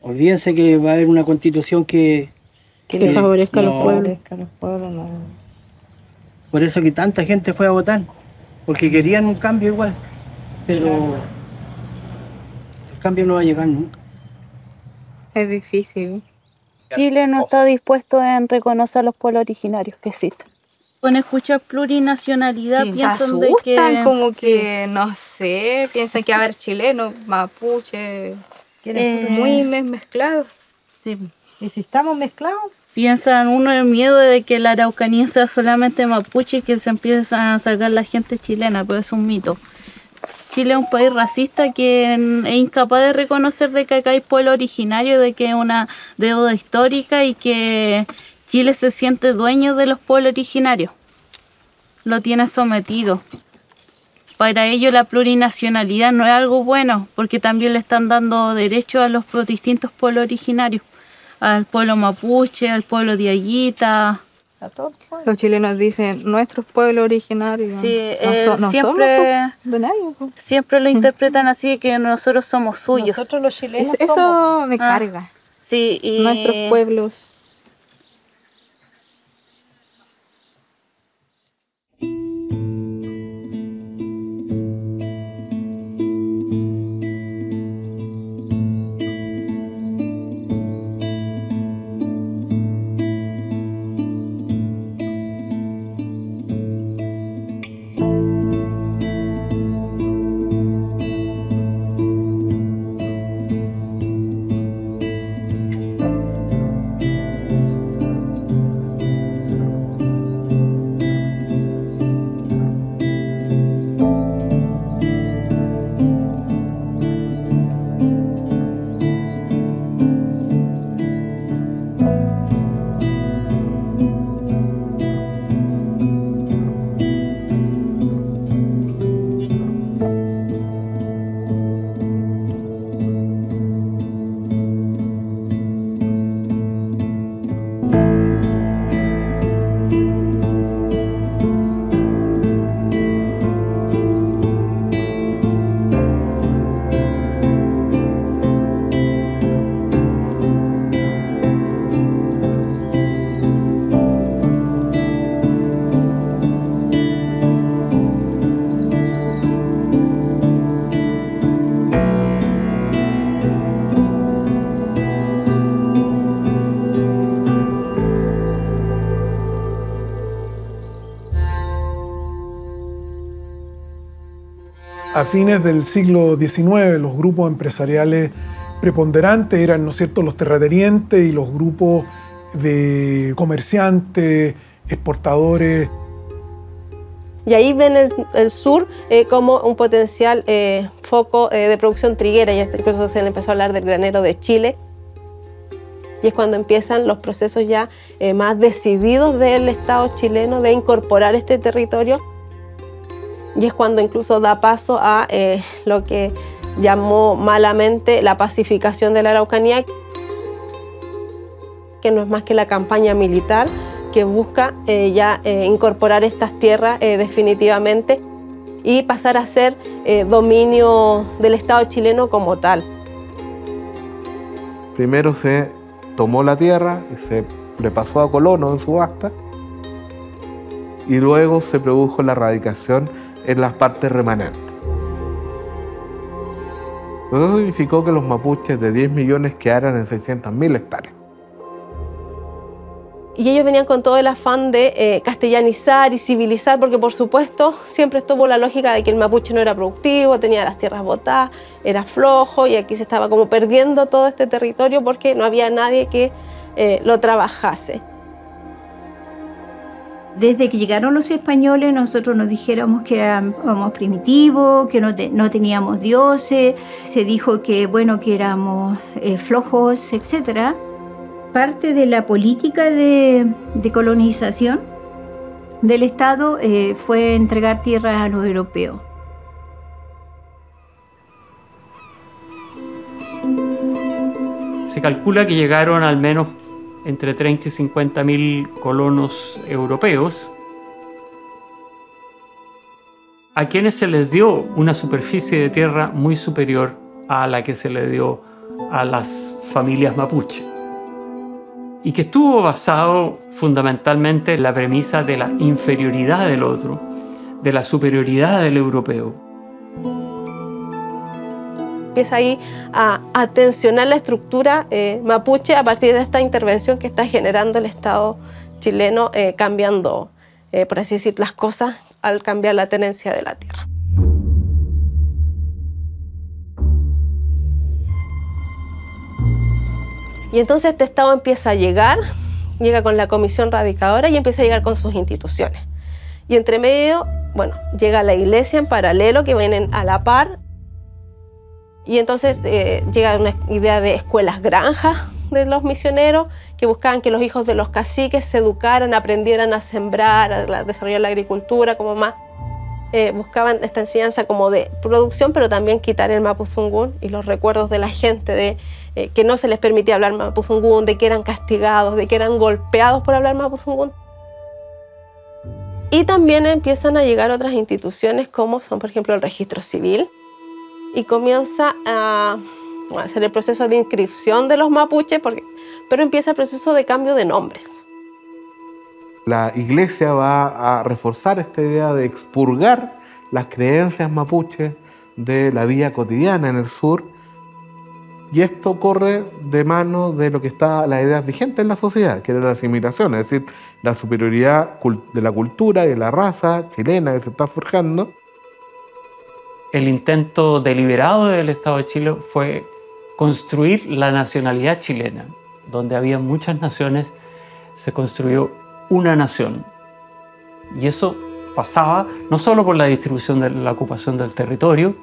Olvídense que va a haber una constitución que favorezca a los no. pueblos. No. Por eso que tanta gente fue a votar, porque querían un cambio igual, pero el cambio no va a llegar nunca. Es difícil. Chile no está dispuesto en reconocer los pueblos originarios que existen. Con escuchar plurinacionalidad Se piensan de asustan, que como que, no sé, piensan que va a haber chilenos, mapuche, muy mezclados. sí, ¿Y si estamos mezclados? piensan uno el miedo de que la Araucanía sea solamente mapuche y que se empiece a sacar la gente chilena, pero es un mito. Chile es un país racista que es incapaz de reconocer de que acá hay pueblo originario, de que es una deuda histórica y que Chile se siente dueño de los pueblos originarios. Lo tiene sometido. Para ello la plurinacionalidad no es algo bueno, porque también le están dando derechos a los distintos pueblos originarios. Al pueblo mapuche, al pueblo diaguita. A todos. Los chilenos dicen nuestros pueblos originarios. Sí, no siempre, somos de nadie. siempre lo interpretan así, que nosotros somos suyos. Nosotros los chilenos Eso somos. me carga. Sí, y Nuestros pueblos. A fines del siglo XIX, los grupos empresariales preponderantes eran, ¿no es cierto?, los terratenientes y los grupos de comerciantes, exportadores. Y ahí ven el sur como un potencial foco de producción triguera, y incluso se le empezó a hablar del granero de Chile. Y es cuando empiezan los procesos ya más decididos del Estado chileno de incorporar este territorio. Y es cuando incluso da paso a lo que llamó malamente la pacificación de la Araucanía, que no es más que la campaña militar que busca ya incorporar estas tierras definitivamente y pasar a ser dominio del Estado chileno como tal. Primero se tomó la tierra y se le pasó a colonos en subasta, y luego se produjo la erradicación en las partes remanentes. Eso significó que los mapuches de 10 millones quedaran en 600.000 hectáreas. Y ellos venían con todo el afán de castellanizar y civilizar, porque por supuesto siempre estuvo la lógica de que el mapuche no era productivo, tenía las tierras botadas, era flojo, y aquí se estaba como perdiendo todo este territorio porque no había nadie que lo trabajase. Desde que llegaron los españoles, nosotros nos dijéramos que éramos primitivos, que no teníamos dioses, se dijo que, bueno, que éramos flojos, etc. Parte de la política de colonización del Estado fue entregar tierras a los europeos. Se calcula que llegaron al menos entre 30 y 50.000 colonos europeos, a quienes se les dio una superficie de tierra muy superior a la que se le dio a las familias mapuche, y que estuvo basado fundamentalmente en la premisa de la inferioridad del otro, de la superioridad del europeo. Empieza ahí a tensionar la estructura mapuche a partir de esta intervención que está generando el Estado chileno, cambiando, por así decir, las cosas al cambiar la tenencia de la tierra. Y entonces este Estado empieza a llega con la Comisión Radicadora y empieza a llegar con sus instituciones. Y entre medio, bueno, llega la Iglesia en paralelo, que vienen a la par. Y entonces llega una idea de escuelas granjas de los misioneros, que buscaban que los hijos de los caciques se educaran, aprendieran a sembrar, a desarrollar la agricultura, como más. Buscaban esta enseñanza como de producción, pero también quitar el mapuzungún y los recuerdos de la gente de que no se les permitía hablar mapuzungún, de que eran castigados, de que eran golpeados por hablar mapuzungún. Y también empiezan a llegar otras instituciones como son, por ejemplo, el registro civil, y comienza a hacer el proceso de inscripción de los mapuches, pero empieza el proceso de cambio de nombres. La Iglesia va a reforzar esta idea de expurgar las creencias mapuches de la vida cotidiana en el sur, y esto corre de mano de lo que está las ideas vigentes en la sociedad, que era la asimilación, es decir, la superioridad de la cultura y de la raza chilena que se está forjando. El intento deliberado del Estado de Chile fue construir la nacionalidad chilena. Donde había muchas naciones, se construyó una nación. Y eso pasaba no solo por la distribución de la ocupación del territorio,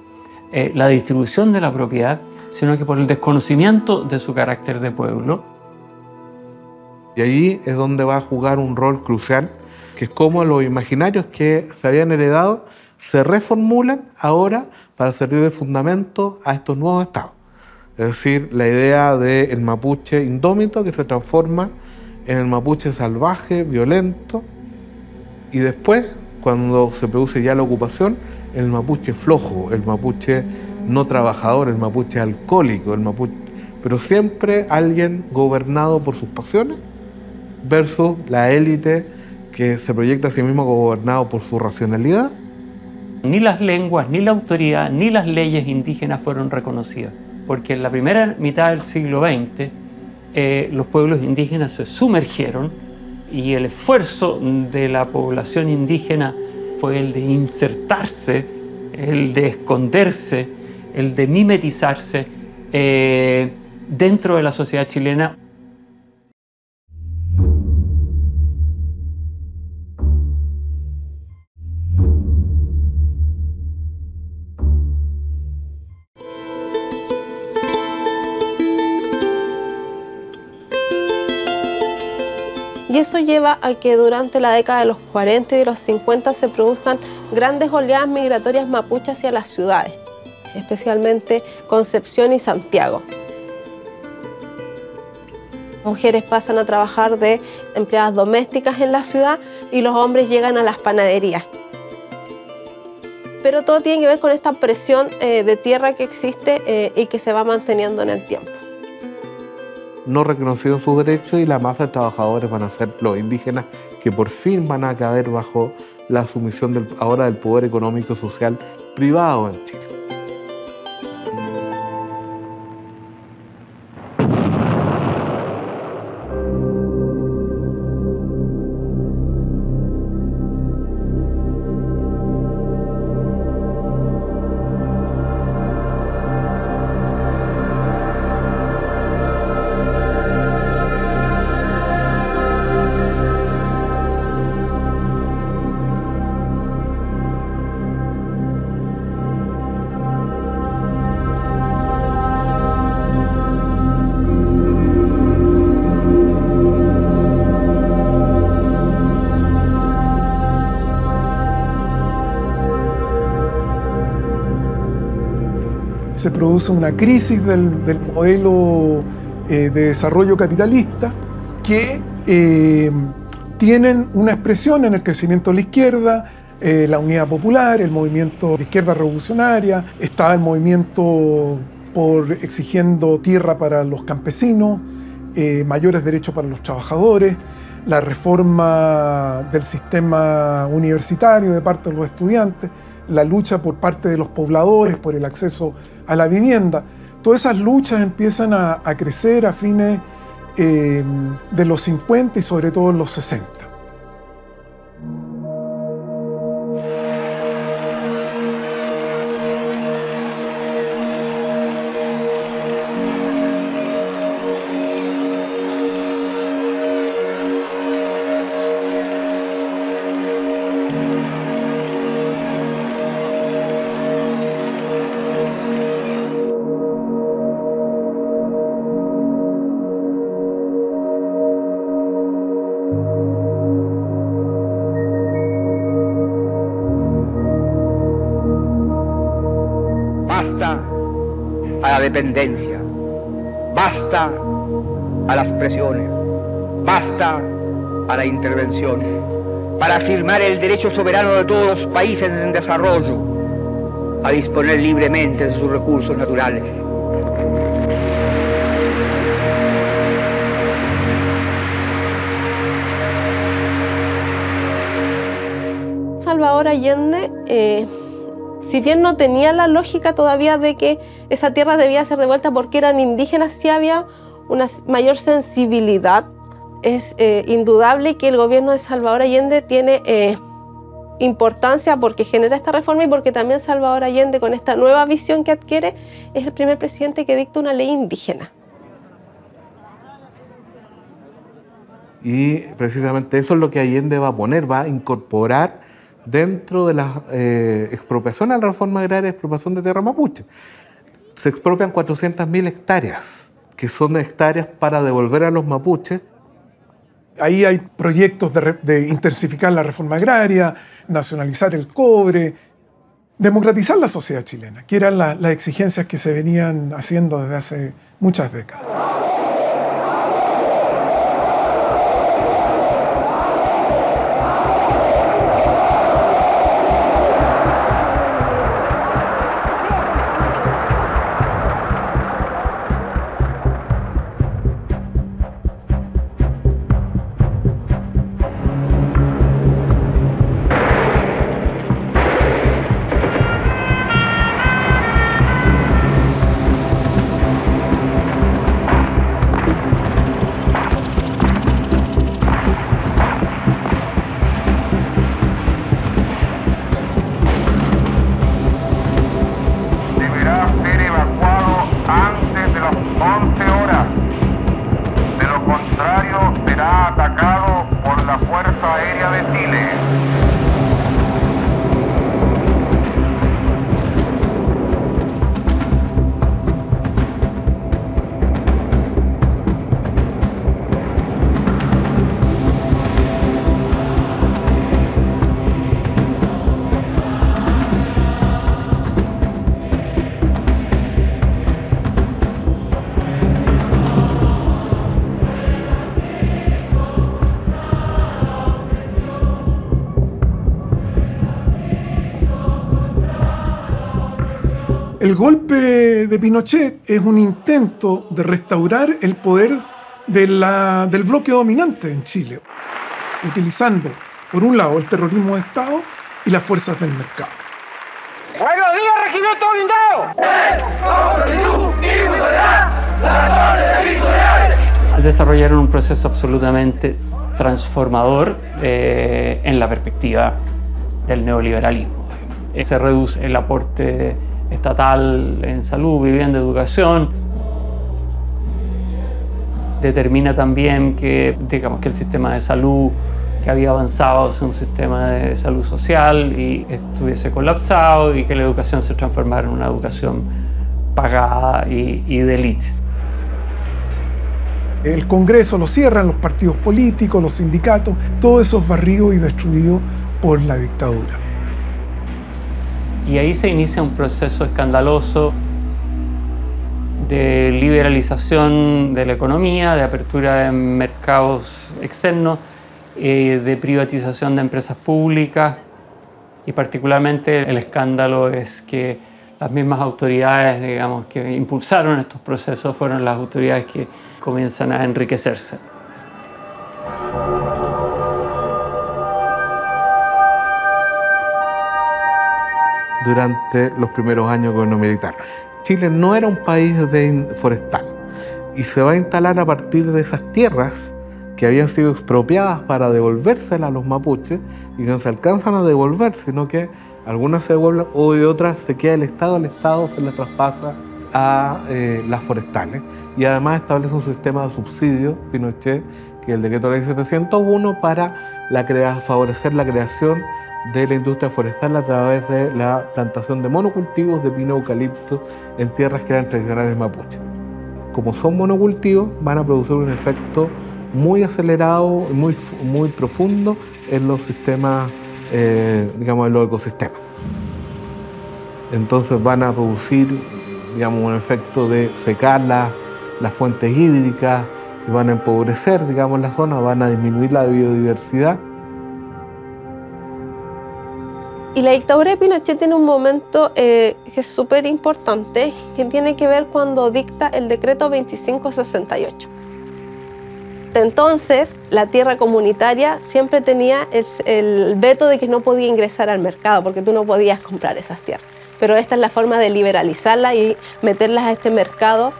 la distribución de la propiedad, sino que por el desconocimiento de su carácter de pueblo. Y ahí es donde va a jugar un rol crucial, que es cómo los imaginarios que se habían heredado se reformulan ahora para servir de fundamento a estos nuevos estados. Es decir, la idea del mapuche indómito que se transforma en el mapuche salvaje, violento, y después, cuando se produce ya la ocupación, el mapuche flojo, el mapuche no trabajador, el mapuche alcohólico, pero siempre alguien gobernado por sus pasiones, versus la élite que se proyecta a sí mismo gobernado por su racionalidad. Ni las lenguas, ni la autoridad, ni las leyes indígenas fueron reconocidas, porque en la primera mitad del siglo XX los pueblos indígenas se sumergieron y el esfuerzo de la población indígena fue el de insertarse, el de esconderse, el de mimetizarse dentro de la sociedad chilena. Y eso lleva a que durante la década de los 40 y de los 50 se produzcan grandes oleadas migratorias mapuches hacia las ciudades, especialmente Concepción y Santiago. Mujeres pasan a trabajar de empleadas domésticas en la ciudad y los hombres llegan a las panaderías. Pero todo tiene que ver con esta presión de tierra que existe y que se va manteniendo en el tiempo. No reconocidos sus derechos, y la masa de trabajadores van a ser los indígenas, que por fin van a caer bajo la sumisión ahora del poder económico y social privado en Chile. Se produce una crisis del modelo de desarrollo capitalista que tienen una expresión en el crecimiento de la izquierda, la Unidad Popular, el movimiento de izquierda revolucionaria, está el movimiento por exigiendo tierra para los campesinos, mayores derechos para los trabajadores, la reforma del sistema universitario de parte de los estudiantes, la lucha por parte de los pobladores por el acceso a la vivienda. Todas esas luchas empiezan a crecer a fines de los 50 y sobre todo en los 60. Basta a la dependencia, basta a las presiones, basta a la intervención, para afirmar el derecho soberano de todos los países en desarrollo a disponer libremente de sus recursos naturales. Salvador Allende, si bien no tenía la lógica todavía de que esa tierra debía ser devuelta porque eran indígenas, sí había una mayor sensibilidad. Es indudable que el gobierno de Salvador Allende tiene importancia porque genera esta reforma y porque también Salvador Allende, con esta nueva visión que adquiere, es el primer presidente que dicta una ley indígena. Y precisamente eso es lo que Allende va a poner, va a incorporar dentro de la expropiación a la reforma agraria, expropiación de tierra mapuche. Se expropian 400.000 hectáreas, que son hectáreas para devolver a los mapuches. Ahí hay proyectos de intensificar la reforma agraria, nacionalizar el cobre, democratizar la sociedad chilena, que eran las exigencias que se venían haciendo desde hace muchas décadas. El golpe de Pinochet es un intento de restaurar el poder del bloque dominante en Chile, utilizando, por un lado, el terrorismo de Estado y las fuerzas del mercado. ¡Buenos días, regimiento blindado! Desarrollaron un proceso absolutamente transformador en la perspectiva del neoliberalismo. Se reduce el aporte estatal en salud, vivienda, educación. Determina también que, digamos, que el sistema de salud que había avanzado hacia un sistema de salud social y estuviese colapsado y que la educación se transformara en una educación pagada y de élite. El Congreso lo cierran, los partidos políticos, los sindicatos, todo eso es barrido y destruido por la dictadura. Y ahí se inicia un proceso escandaloso de liberalización de la economía, de apertura de mercados externos, de privatización de empresas públicas y particularmente el escándalo es que Las mismas autoridades, digamos, que impulsaron estos procesos fueron las autoridades que comienzan a enriquecerse. Durante los primeros años del gobierno militar, Chile no era un país forestal y se va a instalar a partir de esas tierras que habían sido expropiadas para devolvérselas a los mapuches y que no se alcanzan a devolver, sino que algunas se devuelven o de otras se queda el Estado se les traspasa a las forestales. Y además establece un sistema de subsidio, Pinochet, que es el decreto de ley 701, para favorecer la creación de la industria forestal a través de la plantación de monocultivos de pino eucalipto en tierras que eran tradicionales mapuches. Como son monocultivos, van a producir un efecto muy acelerado, muy profundo en los sistemas, digamos, en los ecosistemas. Entonces van a producir, digamos, un efecto de secar las fuentes hídricas y van a empobrecer, digamos, la zona, van a disminuir la biodiversidad. Y la dictadura de Pinochet tiene un momento que es súper importante, que tiene que ver cuando dicta el decreto 2568. Entonces, la tierra comunitaria siempre tenía el veto de que no podía ingresar al mercado, porque tú no podías comprar esas tierras. Pero esta es la forma de liberalizarlas y meterlas a este mercado.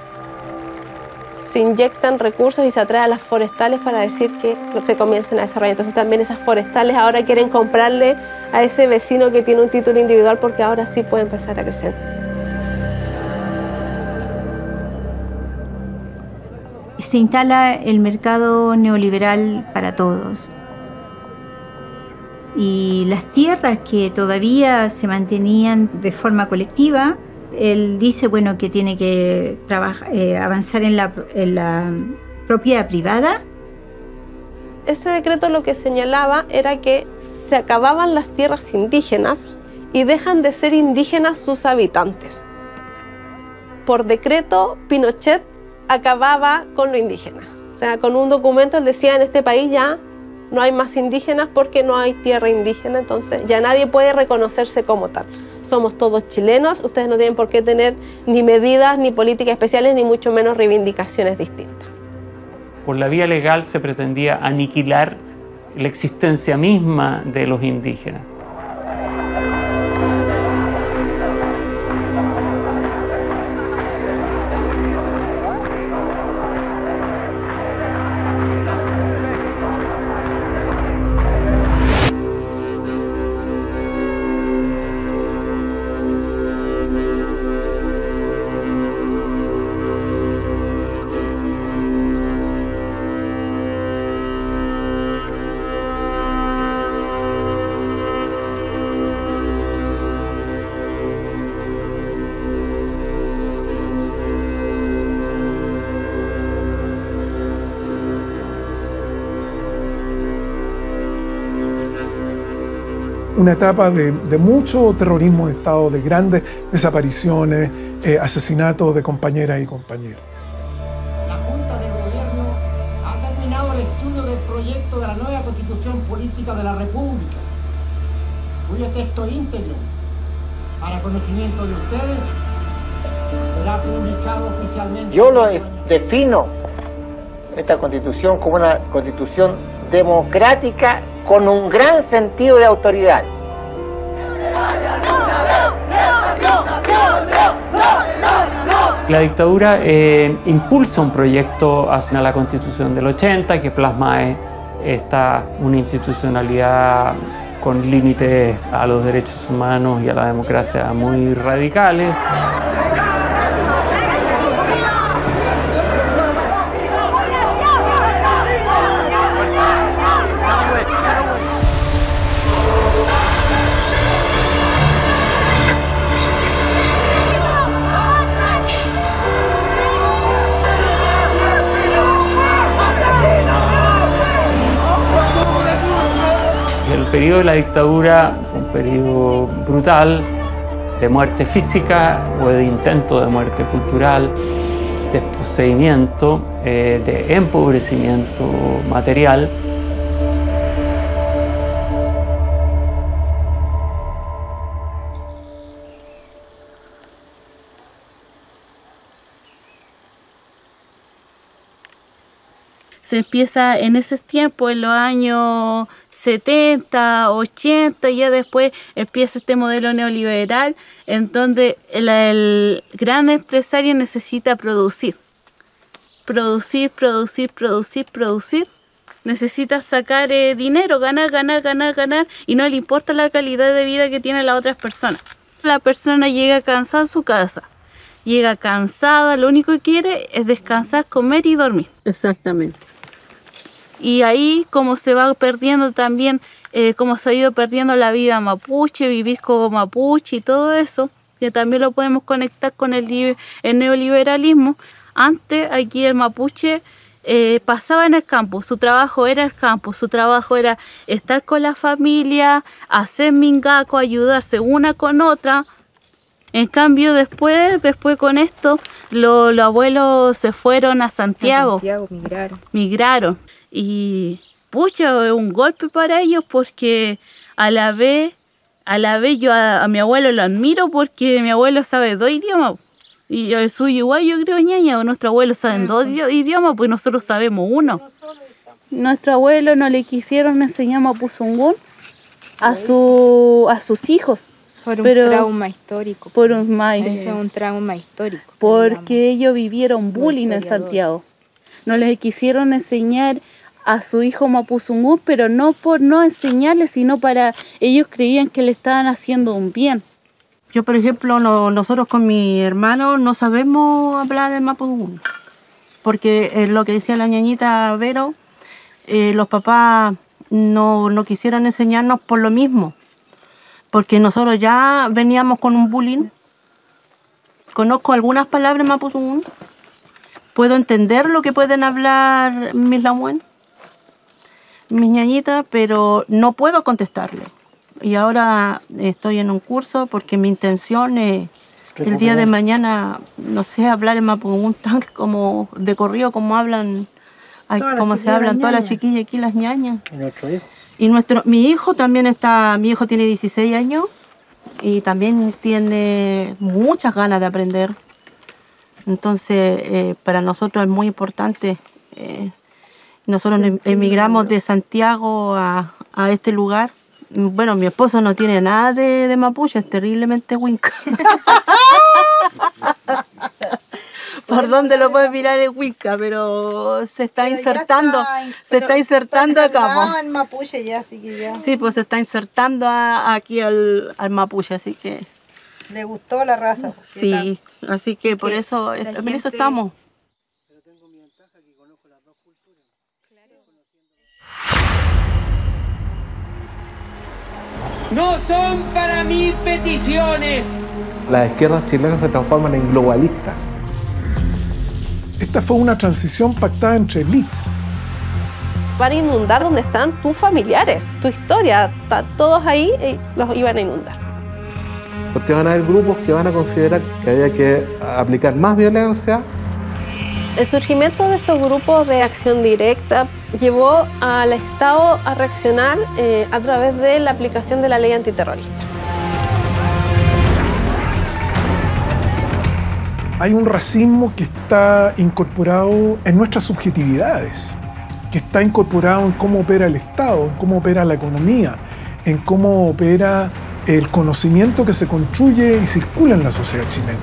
Se inyectan recursos y se atrae a las forestales para decir que se comiencen a desarrollar. Entonces también esas forestales ahora quieren comprarle a ese vecino que tiene un título individual porque ahora sí puede empezar a crecer. Se instala el mercado neoliberal para todos. Y las tierras que todavía se mantenían de forma colectiva, él dice, bueno, que tiene que avanzar en la propiedad privada. Ese decreto lo que señalaba era que se acababan las tierras indígenas y dejan de ser indígenas sus habitantes. Por decreto, Pinochet acababa con lo indígena. O sea, con un documento él decía, en este país ya no hay más indígenas porque no hay tierra indígena, entonces ya nadie puede reconocerse como tal. Somos todos chilenos, ustedes no tienen por qué tener ni medidas, ni políticas especiales, ni mucho menos reivindicaciones distintas. Por la vía legal se pretendía aniquilar la existencia misma de los indígenas. Una etapa de mucho terrorismo de Estado, de grandes desapariciones, asesinatos de compañeras y compañeros. La Junta de Gobierno ha terminado el estudio del proyecto de la nueva Constitución Política de la República, cuyo texto íntegro, para conocimiento de ustedes, será publicado oficialmente. Yo lo defino, esta Constitución, como una Constitución democrática con un gran sentido de autoridad. La dictadura impulsa un proyecto hacia la Constitución del 80 que plasma una institucionalidad con límites a los derechos humanos y a la democracia muy radicales. El periodo de la dictadura fue un periodo brutal, de muerte física o de intento de muerte cultural, de desposeimiento, de empobrecimiento material. se empieza en ese tiempo, en los años 70, 80, ya después empieza este modelo neoliberal, en donde el gran empresario necesita producir. Producir, necesita sacar dinero, ganar, y no le importa la calidad de vida que tienen las otras personas. La persona llega cansada a su casa, llega cansada, lo único que quiere es descansar, comer y dormir. Exactamente. Y ahí como se va perdiendo también, como se ha ido perdiendo la vida mapuche, vivir como mapuche y todo eso, que también lo podemos conectar con el neoliberalismo. Antes aquí el mapuche pasaba en el campo, su trabajo era el campo, su trabajo era estar con la familia, hacer mingaco, ayudarse una con otra. En cambio después con esto, los abuelos se fueron a Santiago. Migraron. Y pucha, es un golpe para ellos porque a la vez yo a mi abuelo lo admiro porque mi abuelo sabe 2 idiomas. Y el suyo igual, yo creo, ñaña, nuestro abuelo sabe 2 idiomas, pues nosotros sabemos 1. Nuestro abuelo no le quisieron enseñar mapuzungún a sus hijos. Por un trauma histórico. Por un trauma histórico. Porque ellos vivieron bullying en Santiago. No les quisieron enseñar a su hijo mapuzungún, pero no por no enseñarle, sino para ellos creían que le estaban haciendo un bien. Yo, por ejemplo, nosotros con mi hermano no sabemos hablar el mapuzungún, porque lo que decía la ñañita Vero, los papás no quisieron enseñarnos por lo mismo, porque nosotros ya veníamos con un bullying. Conozco algunas palabras mapuzungún, puedo entender lo que pueden hablar mis lamuén, mis ñañitas, pero no puedo contestarle. Y ahora estoy en un curso porque mi intención es el día de mañana, no sé, hablar en mapuzungún tal como de corrido, como hablan, como se hablan todas las chiquillas aquí, las ñañas. Y mi hijo también mi hijo tiene 16 años y también tiene muchas ganas de aprender. Entonces, para nosotros es muy importante. Nosotros emigramos de Santiago a este lugar. Bueno, mi esposo no tiene nada de mapuche, es terriblemente huinca. Por dónde lo puedes mirar es huinca, pero se está insertando acá. En mapuche ya, así que ya. Sí, pues se está insertando aquí al mapuche, así que... Le gustó la raza. Sí, así que por eso, en eso estamos. No son para mí peticiones. Las izquierdas chilenas se transforman en globalistas. Esta fue una transición pactada entre élites. Van a inundar donde están tus familiares, tu historia, todos ahí los iban a inundar. Porque van a haber grupos que van a considerar que había que aplicar más violencia. El surgimiento de estos grupos de acción directa llevó al Estado a reaccionar a través de la aplicación de la ley antiterrorista. Hay un racismo que está incorporado en nuestras subjetividades, que está incorporado en cómo opera el Estado, en cómo opera la economía, en cómo opera el conocimiento que se construye y circula en la sociedad chilena.